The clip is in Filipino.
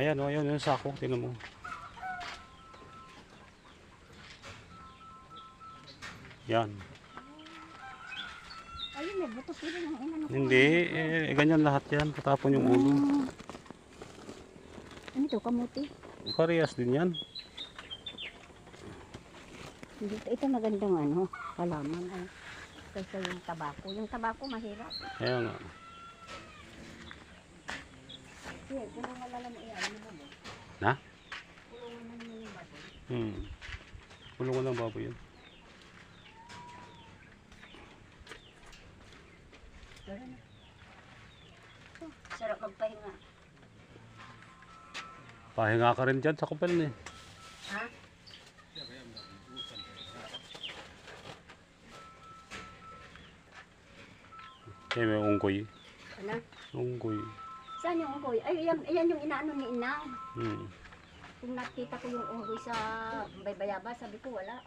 Ayan, o, ayan yung sako. Tingnan mo. Yan. Ayun, may buto sila ng inano ko. Hindi, ganyan lahat yan. Patapon yung ulo. Ano ito, kamuti? Parehas din yan. Ito magandang ano, halaman. Ay, kaysa yung tabako. Yung tabako mahirap. Ayan nga. Sige, kung malalam mo iyan, ano ba mo? Na? Kulungan mo yung baboy. Kulungan ng baboy yun. Sarap magpahinga. Pahinga ka rin dyan sa kupel eh. Ha? Eh, may unggoy. Ano? Unggoy. Saan yung unggoy? Ay, yan yung inaano ni Inang. Hmm. Kung nakita ko yung unggoy sa Baybayaba, sabi ko wala.